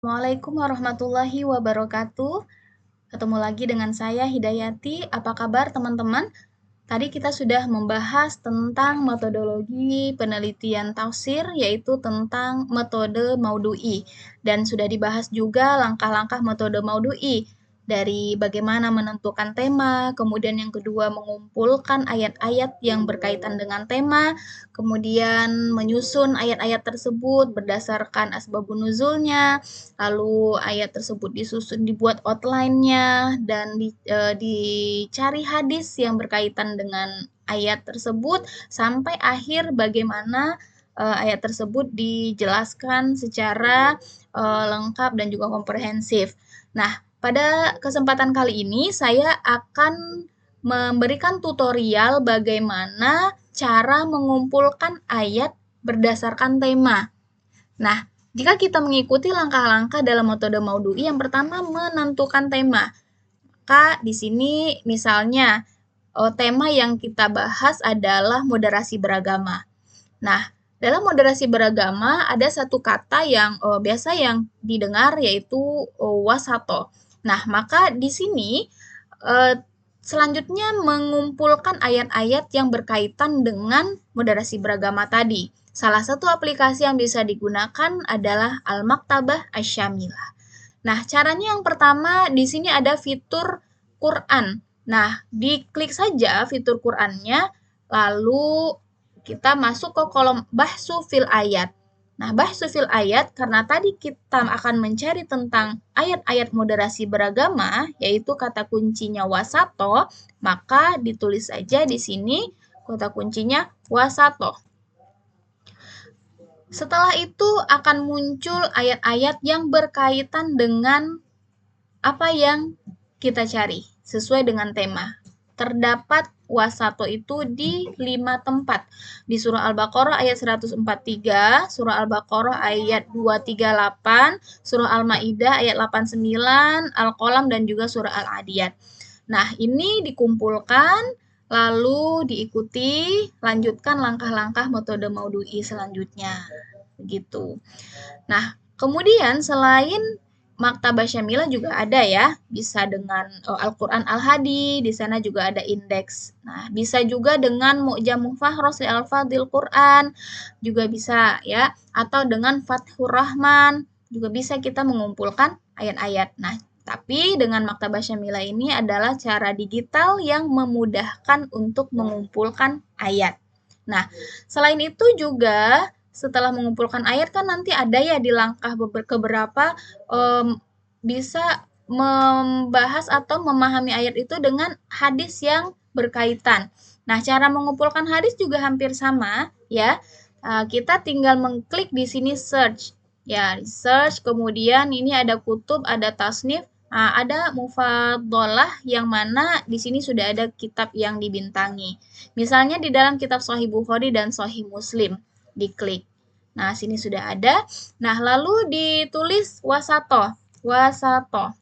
Assalamualaikum warahmatullahi wabarakatuh. Ketemu lagi dengan saya Hidayati. Apa kabar teman-teman? Tadi kita sudah membahas tentang metodologi penelitian tafsir, yaitu tentang metode Maudu'i. Dan sudah dibahas juga langkah-langkah metode Maudu'i. Dari bagaimana menentukan tema, kemudian yang kedua mengumpulkan ayat-ayat yang berkaitan dengan tema, kemudian menyusun ayat-ayat tersebut berdasarkan asbabun nuzulnya, lalu ayat tersebut disusun dibuat outline-nya dan dicari hadis yang berkaitan dengan ayat tersebut sampai akhir bagaimana ayat tersebut dijelaskan secara lengkap dan juga komprehensif. Nah, pada kesempatan kali ini saya akan memberikan tutorial bagaimana cara mengumpulkan ayat berdasarkan tema. Nah, jika kita mengikuti langkah-langkah dalam metode Maudu'i, yang pertama menentukan tema. Maka di sini misalnya tema yang kita bahas adalah moderasi beragama. Nah, dalam moderasi beragama ada satu kata yang biasa yang didengar yaitu wasato. Nah, maka di sini selanjutnya mengumpulkan ayat-ayat yang berkaitan dengan moderasi beragama tadi. Salah satu aplikasi yang bisa digunakan adalah Al-Maktabah Asy-Syamilah. Nah, caranya yang pertama di sini ada fitur Quran. Nah, diklik saja fitur Qurannya, lalu kita masuk ke kolom bahsu fil ayat. Nah, bahsu fil ayat, karena tadi kita akan mencari tentang ayat-ayat moderasi beragama, yaitu kata kuncinya wasato, maka ditulis saja di sini kata kuncinya wasato. Setelah itu akan muncul ayat-ayat yang berkaitan dengan apa yang kita cari sesuai dengan tema. Terdapat wasato itu di 5 tempat. Di surah Al-Baqarah ayat 143, surah Al-Baqarah ayat 238, surah Al-Maidah ayat 89, Al-Qalam dan juga surah Al-Adiyat. Nah, ini dikumpulkan lalu diikuti, lanjutkan langkah-langkah metode Maudu'i selanjutnya. Begitu. Nah, kemudian selain Maktabah Syamilah juga ada ya, bisa dengan Al-Quran Al-Hadi, di sana juga ada indeks. Nah, bisa juga dengan Mu'jam Fahros li Al-Fadil Quran, juga bisa ya, atau dengan Fathur Rahman, juga bisa kita mengumpulkan ayat-ayat. Nah, tapi dengan Maktabah Syamilah ini adalah cara digital yang memudahkan untuk mengumpulkan ayat. Nah, selain itu juga setelah mengumpulkan ayat kan nanti ada ya di langkah beberapa bisa membahas atau memahami ayat itu dengan hadis yang berkaitan. Nah, cara mengumpulkan hadis juga hampir sama ya. Kita tinggal mengklik di sini search. Ya, search, kemudian ini ada kutub, ada tasnif, ada mufadhalah yang mana di sini sudah ada kitab yang dibintangi. Misalnya di dalam kitab Sahih Bukhari dan Sahih Muslim, diklik. Nah, sini sudah ada. Nah, lalu ditulis wasato. Wasato.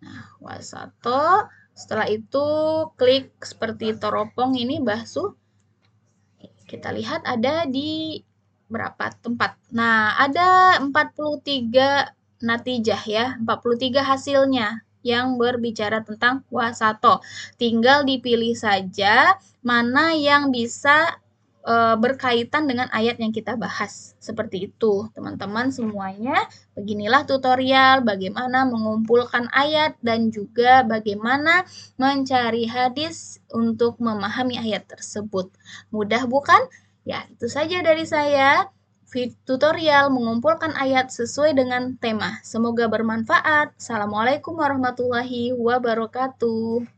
Nah, wasato. Setelah itu klik seperti teropong ini bahsu. Kita lihat ada di berapa tempat. Nah, ada 43 natijah ya, 43 hasilnya yang berbicara tentang wasato. Tinggal dipilih saja mana yang bisa berkaitan dengan ayat yang kita bahas. Seperti itu, teman-teman semuanya. Beginilah tutorial bagaimana mengumpulkan ayat dan juga bagaimana mencari hadis untuk memahami ayat tersebut. Mudah bukan? Ya, itu saja dari saya. Tutorial mengumpulkan ayat sesuai dengan tema. Semoga bermanfaat. Assalamualaikum warahmatullahi wabarakatuh.